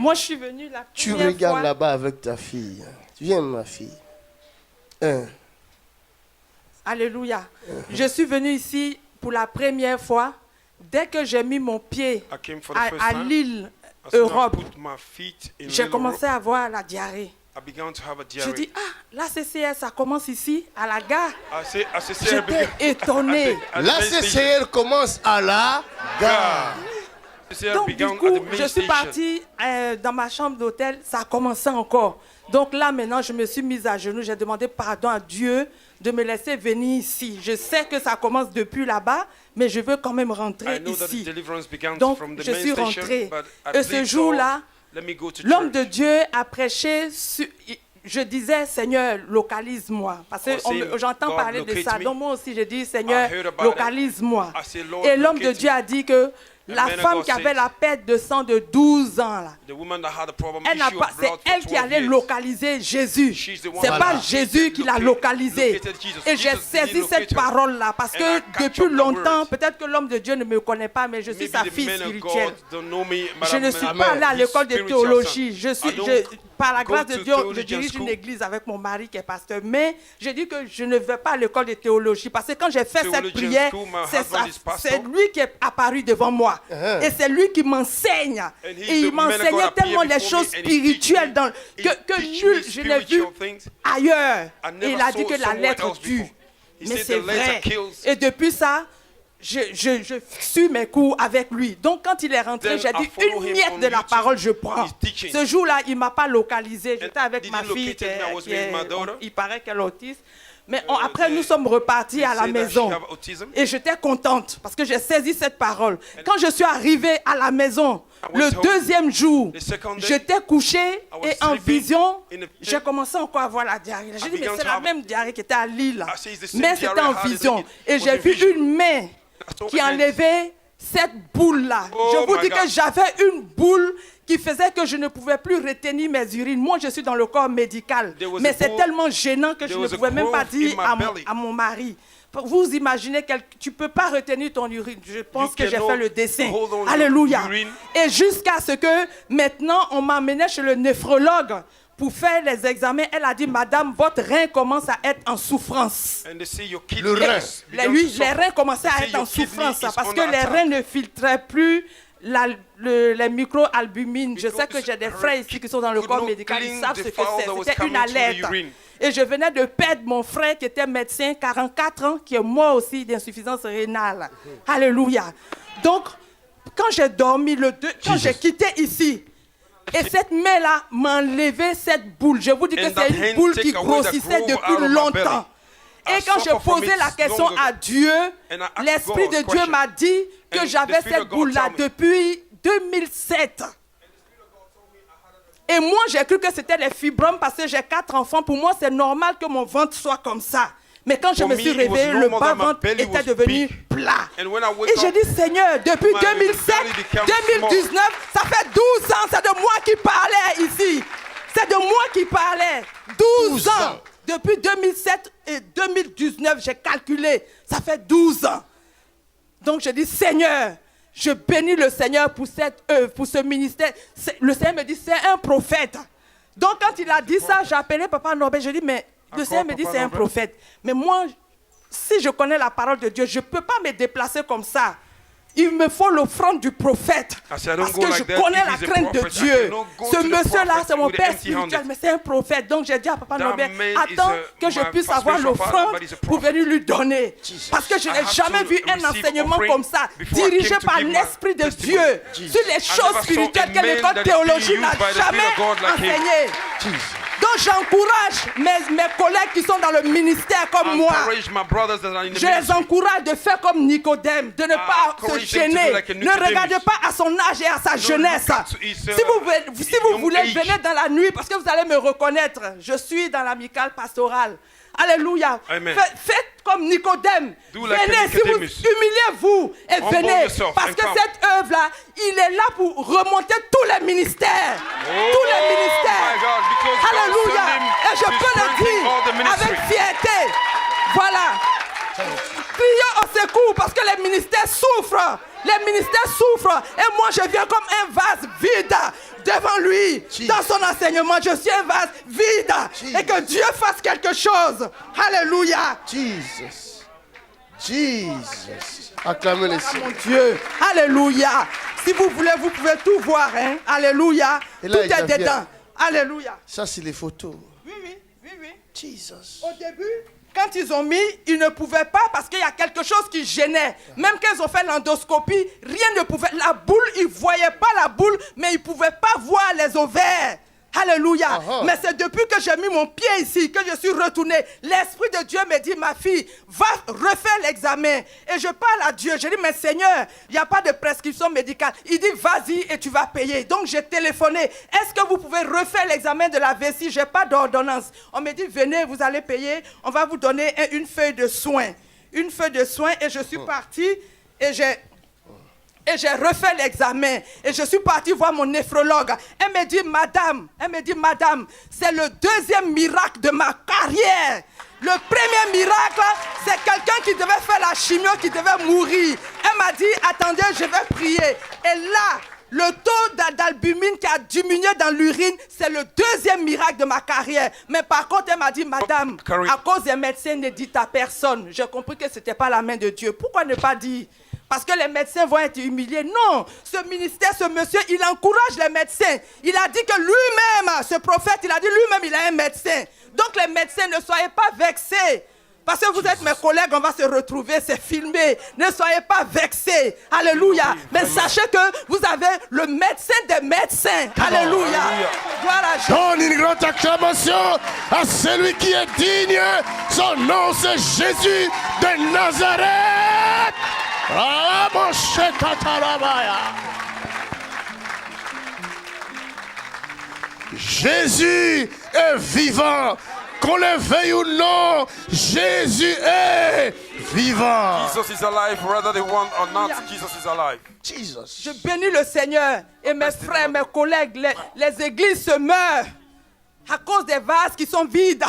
Moi, je suis venue la Tu première regardes fois. là-bas avec ta fille. Viens, ma fille. Alléluia. Je suis venue ici pour la première fois. Dès que j'ai mis mon pied I came for the first à time. l'île As soon as I Europe, put my feet in j'ai Little commencé Rock, à avoir la diarrhée. I began to have a Je diarrhea. dis, la CCR, ça commence ici, à la gare. I say, J'étais étonnée. La CCR commence à la gare. Donc, du coup, je suis partie dans ma chambre d'hôtel, ça a commencé encore. Donc là, maintenant, je me suis mise à genoux, j'ai demandé pardon à Dieu de me laisser venir ici. Je sais que ça commence depuis là-bas, mais je veux quand même rentrer ici. Donc, je suis rentrée. Et ce jour-là, l'homme de Dieu a prêché, je disais, Seigneur, localise-moi. Parce que j'entends parler de ça. Donc moi aussi, je dis, Seigneur, localise-moi. Et l'homme de Dieu a dit que la femme qui avait la perte de sang de 12 ans, là, c'est elle qui allait localiser Jésus. C'est pas Jésus qui l'a localisé. Et j'ai saisi cette parole-là parce que depuis longtemps, peut-être que l'homme de Dieu ne me connaît pas, mais je suis sa fille spirituelle. Je ne suis pas allée à l'école de théologie. Par la grâce de Dieu, je dirige une église avec mon mari qui est pasteur. Mais je dis que je ne vais pas à l'école de théologie parce que quand j'ai fait cette prière, c'est lui qui est apparu devant moi. Et c'est lui qui m'enseigne. Et il m'enseignait tellement les choses spirituelles que nul, je l'ai vu ailleurs. Et il a dit que la lettre tue. Mais c'est vrai. Et depuis ça, je suis mes cours avec lui. Donc quand il est rentré, j'ai dit une miette de la parole, je prends. Ce jour-là, il ne m'a pas localisé. J'étais avec ma fille, il paraît qu'elle est autiste. Mais après, nous sommes repartis à la maison. Et j'étais contente parce que j'ai saisi cette parole. Quand je suis arrivée à la maison, le deuxième jour, j'étais couchée et en vision, j'ai commencé encore à avoir la diarrhée. J'ai dit, mais c'est la même diarrhée qui était à Lille. Mais c'était en vision. Et j'ai vu une main qui enlevait cette boule-là. Je vous dis que j'avais une boule qui faisait que je ne pouvais plus retenir mes urines. Moi, je suis dans le corps médical. Mais c'est tellement gênant que je ne pouvais même pas dire à mon mari. Vous imaginez que tu ne peux pas retenir ton urine. Je pense que j'ai fait le dessin. Alléluia. Et jusqu'à ce que maintenant, on m'emmenait chez le néphrologue pour faire les examens. Elle a dit, madame, votre rein commence à être en souffrance. Le rein. Les reins commençaient à être en souffrance parce que les reins ne filtraient plus les micro-albumines. Je sais que j'ai des frères ici qui sont dans le corps médical, ils savent ce que c'est. C'était une alerte. Et je venais de perdre mon frère qui était médecin, 44 ans, qui est mort aussi d'insuffisance rénale. Alléluia. Donc, quand j'ai dormi, quand j'ai quitté ici, et cette main-là m'a enlevé cette boule. Je vous dis que c'est une boule qui grossissait depuis longtemps. Et quand je posais la question à Dieu, l'Esprit de Dieu m'a dit que j'avais cette boule-là depuis 2007. Et moi, j'ai cru que c'était les fibromes parce que j'ai 4 enfants. Pour moi, c'est normal que mon ventre soit comme ça. Mais quand je me suis réveillée, le bas-ventre était devenu plat. Et j'ai dit, Seigneur, depuis 2007, 2019, ça fait 12 ans, c'est de moi qui parlais ici. C'est de moi qui parlais. 12 ans. Depuis 2007 et 2019, j'ai calculé, ça fait 12 ans. Donc je dis, Seigneur, je bénis le Seigneur pour cette œuvre, pour ce ministère. Le Seigneur me dit, c'est un prophète. Donc quand il a dit ça, j'ai appelé Papa Norbert, je dis, mais le Seigneur me dit, c'est un prophète. Mais moi, si je connais la parole de Dieu, je ne peux pas me déplacer comme ça. Il me faut l'offrande du prophète. Parce que je connais la crainte de Dieu. Ce monsieur-là, c'est mon père spirituel, mais c'est un prophète. Donc j'ai dit à Papa Norbert, attends que je puisse avoir l'offrande pour venir lui donner. Parce que je n'ai jamais vu un enseignement comme ça, dirigé par l'Esprit de Dieu, sur les choses spirituelles que l'école théologique n'a jamais enseigné. Donc j'encourage mes collègues qui sont dans le ministère comme moi. Je les encourage de faire comme Nicodème, de ne pas se gêner. Ne regardez pas à son âge et à sa jeunesse. Si vous voulez, venez dans la nuit parce que vous allez me reconnaître. Je suis dans l'amicale pastorale. Alléluia. Faites comme Nicodème. Venez, si vous humiliez-vous et venez. Parce que cette œuvre-là, il est là pour remonter tous les ministères. Tous les ministères. Alléluia. Et je peux le dire avec fierté. Voilà. Crions au secours parce que les ministères souffrent. Les ministères souffrent. Et moi, je viens comme un vase vide. devant lui, Jesus. dans son enseignement. Je suis un vase vide. Jesus. Et que Dieu fasse quelque chose. Alléluia. Jesus. Jesus. Acclamez les Ah, cieux. mon Dieu. Alléluia. Si vous voulez, vous pouvez tout voir. Hein? Alléluia. Et là, Tout il est devient- dedans. Alléluia. Ça, c'est les photos. Oui, oui, oui, oui. Jesus. Au début, quand ils ont mis, ils ne pouvaient pas parce qu'il y a quelque chose qui gênait. Même quand ils ont fait l'endoscopie, rien ne pouvait. La boule, ils ne voyaient pas la boule, mais ils ne pouvaient pas voir les ovaires. Alléluia. Uh-huh. Mais c'est depuis que j'ai mis mon pied ici, que je suis retourné. L'Esprit de Dieu me dit, ma fille, va refaire l'examen. Et je parle à Dieu. Je dis, mais Seigneur, il n'y a pas de prescription médicale. Il dit, vas-y et tu vas payer. Donc j'ai téléphoné. Est-ce que vous pouvez refaire l'examen de la vessie? Je n'ai pas d'ordonnance. On me dit, venez, vous allez payer. On va vous donner une feuille de soins. Une feuille de soins. Et je suis partie et j'ai refait l'examen et je suis partie voir mon néphrologue. Elle me dit, madame, c'est le deuxième miracle de ma carrière. Le premier miracle, c'est quelqu'un qui devait faire la chimio, qui devait mourir. Elle m'a dit, attendez, je vais prier. Et là, le taux d'albumine qui a diminué dans l'urine, c'est le deuxième miracle de ma carrière. Mais par contre, elle m'a dit, madame, à cause des médecins, ne dites à personne. J'ai compris que ce n'était pas la main de Dieu. Pourquoi ne pas dire? Parce que les médecins vont être humiliés. Non, ce ministère, ce monsieur, il encourage les médecins. Il a dit que lui-même, ce prophète, il a dit lui-même, il est un médecin. Donc les médecins, ne soyez pas vexés. Parce que vous êtes mes collègues, on va se retrouver, c'est filmé. Ne soyez pas vexés. Alléluia. Mais sachez que vous avez le médecin des médecins. Alléluia. Gloire à Dieu. Donne une grande acclamation à celui qui est digne. Son nom, c'est Jésus de Nazareth. Ah, mon cher Tatarabaya. Jésus est vivant. Qu'on le veuille ou non, Jésus est vivant. Jesus is alive, whether they want or not. Jesus is alive. Jesus. Je bénis le Seigneur et mes frères, mes collègues, les églises se meurent à cause des vases qui sont vides.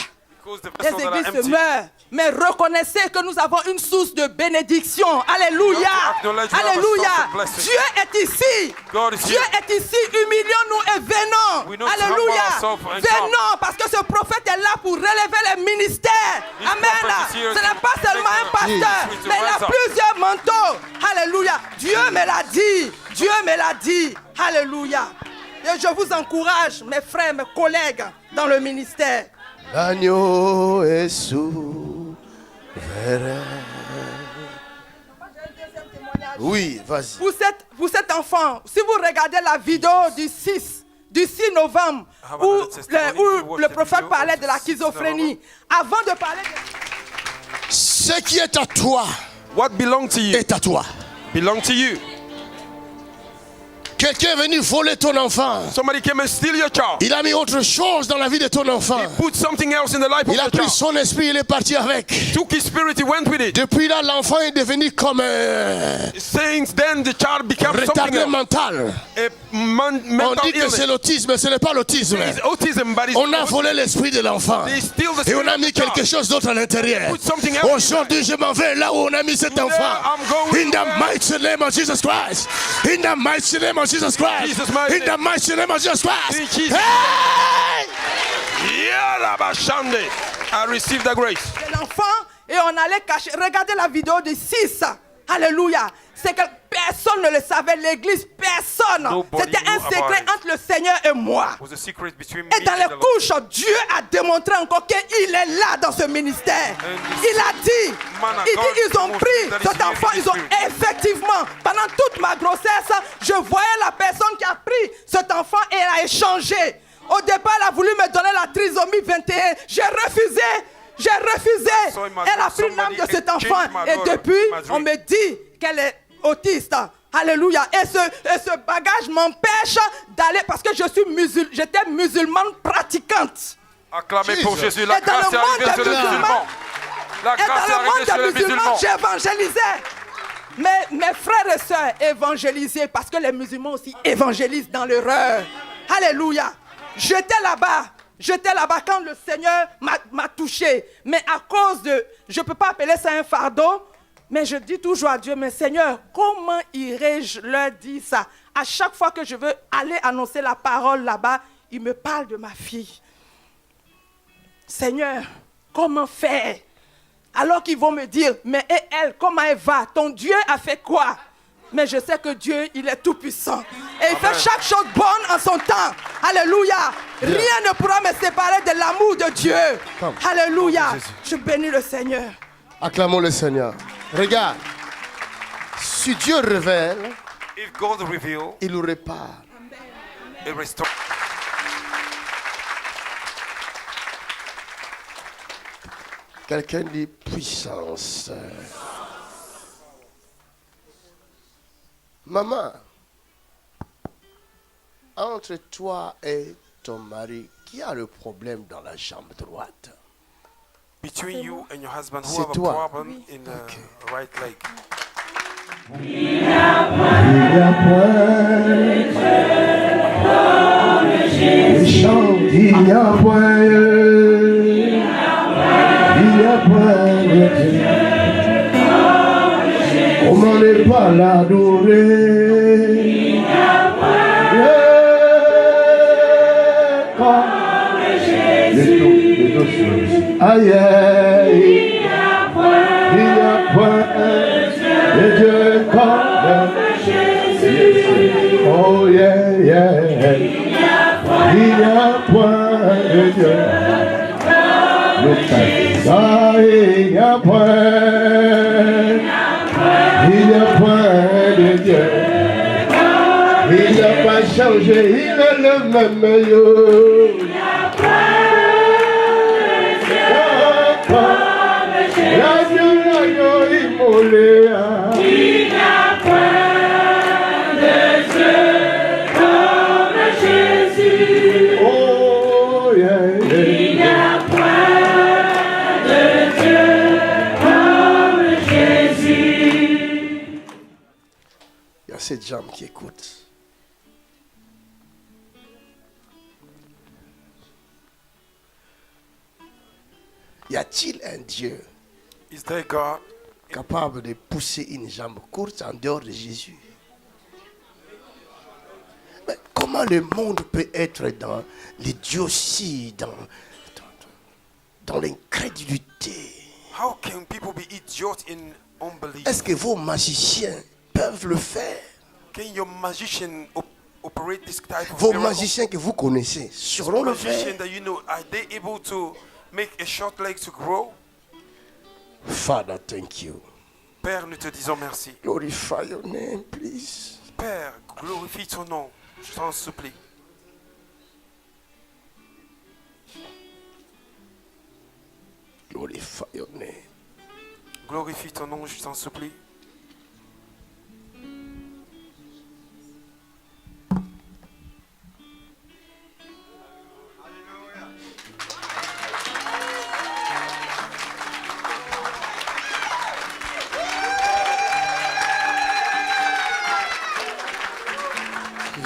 Because the Les vessels that are églises se empty. meurent. Mais reconnaissez que nous avons une source de bénédiction. Alléluia. You have to acknowledge we have a Alléluia. source of blessing. Dieu est ici. God is Dieu here. est ici. Humilions-nous et We venons. need to humble Alléluia. ourselves and Venons parce que ce prophète est là pour relever les ministères. This Amen. prophet is here Ce n'est pas to seulement un take pasteur, the- mais il a plusieurs manteaux. Alléluia. Dieu me l'a dit. Dieu me l'a dit. Alléluia. Et je vous encourage, mes frères, mes collègues, dans le ministère. L'agneau est souverain. Oui, vas-y. Vous êtes enfant. Si vous regardez la vidéo du 6 novembre, où le prophète parlait de la schizophrénie, avant de parler de... Ce qui est à toi What belongs to you est à toi. belong to you. Quelqu'un est venu voler ton enfant. Somebody came and steal your child. Il a mis autre chose dans la vie de ton enfant. Put something else in the life of Il a your pris child. son esprit, il est parti avec. Took his spirit, he went with it. Depuis là, l'enfant est devenu comme un Since then, the child became something retardé else. mental. A On mental dit que c'est illness. l'autisme, mais ce n'est pas l'autisme. It's autism, but it's On a autism. volé l'esprit de l'enfant. They steal the Et on spirit a of mis the child. quelque chose d'autre à l'intérieur. Put something else. Aujourd'hui, je m'en vais là où on a mis cet enfant. I'm going In the where- mighty name of Jesus Christ. In the mighty name of Jesus Christ. Jesus' mighty In the mighty name of Jesus Christ. In Jesus' Hey! Yarabashande. I received the grace. l'enfant et on allait cacher. Regardez la vidéo du 6. Alléluia. C'est que personne ne le savait, l'église, personne. Nobody C'était un knew secret about it. entre le Seigneur et moi. It was a secret between me Et dans les and the Lord. couches, Dieu a démontré encore qu'il est là dans ce ministère. Il a dit, ils ont pris cet enfant, ils ont effectivement, pendant toute ma grossesse, je voyais la personne qui a pris cet enfant et elle a échangé. Au départ, elle a voulu me donner la trisomie 21. J'ai refusé. Elle a pris l'âme de cet enfant. Et depuis, on me dit qu'elle est autiste. Alléluia. Et ce bagage m'empêche d'aller parce que j'étais musulmane pratiquante. Acclamez pour Jesus. Jésus. La Et dans grâce le est arrivée monde sur des les musulmans. musulmans. La Et dans grâce est le arrivée monde sur des les musulmans, musulmans. j'évangélisais. Mais mes frères et sœurs évangélisaient parce que les musulmans aussi évangélisent dans l'erreur. Alléluia. J'étais là-bas quand le Seigneur m'a touché. Mais à cause de... Je ne peux pas appeler ça un fardeau. Mais je dis toujours à Dieu, mais Seigneur, comment irais-je leur dire ça À chaque fois que je veux aller annoncer la parole là-bas, il me parle de ma fille. Seigneur, comment faire? Alors qu'ils vont me dire, mais et elle, comment elle va? Ton Dieu a fait quoi? Mais je sais que Dieu, il est tout puissant. Et il fait chaque chose bonne en son temps. Alléluia. Rien ne pourra me séparer de l'amour de Dieu. Alléluia. Je bénis le Seigneur. Acclamons le Seigneur. Regarde. Si Dieu révèle, If God reveal, il nous répare. it restores. Quelqu'un dit puissance. Maman, entre toi et ton mari, qui a le problème dans la jambe droite? Between you and your husband, who C'est have a toi. problem in the right leg? Il n'y a point de Dieu. Comment ne pas l'adorer? Il n'y a point comme Jésus. Aïe, il n'y a point de Dieu comme Jésus. Oh yeah, yeah. Il n'y a point de Dieu. Il n'y a point de Dieu. Il n'a pas changé, il est le même yo. Il n'y a point de Dieu. La Dieu, il moulé. Il n'y a point de Dieu comme Jésus. Oh yeah, yeah. Il n'y a cette jambe qui écoute. Y a-t-il un Dieu Is there God capable de pousser une jambe courte en dehors de Jésus? Mais comment le monde peut être dans l'idiotie, dans l'incrédulité? How can people be idiots in unbelief? Est-ce que vos magiciens peuvent le faire? Can your magician operate this type of Vos miracle? magiciens que vous connaissez sauront le faire. Magician that you know, are they able to make a short leg to grow? Father, thank you. Père, nous te disons merci. Glorify your name, please. Père, glorifie ton nom, je t'en supplie. Glorify your name. Glorifie ton nom, je t'en supplie.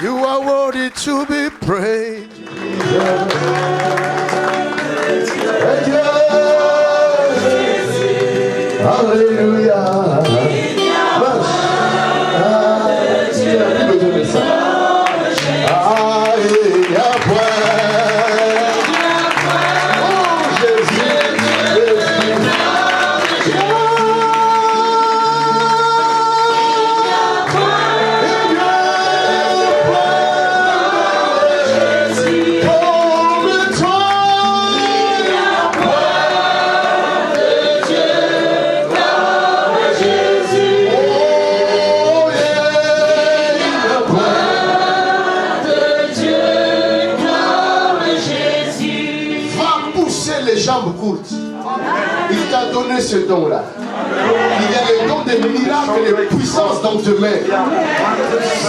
You are worthy to be praised. Hallelujah. Il t'a donné ce don-là. Il y a le don des miracles et des puissances dans tes mains.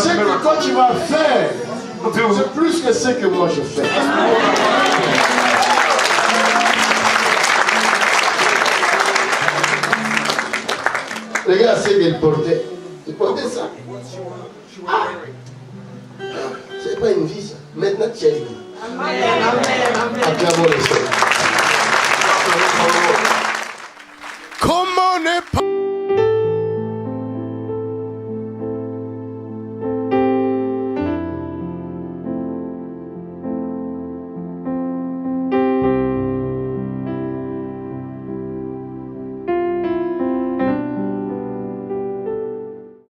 Ce que toi tu vas faire, c'est plus que ce que moi je fais. Regarde ce qu'il portait. Il portait ça. Ah. C'est pas une vie ça. Maintenant tu as une vie. Acclamons le Seigneur. Comment ne pas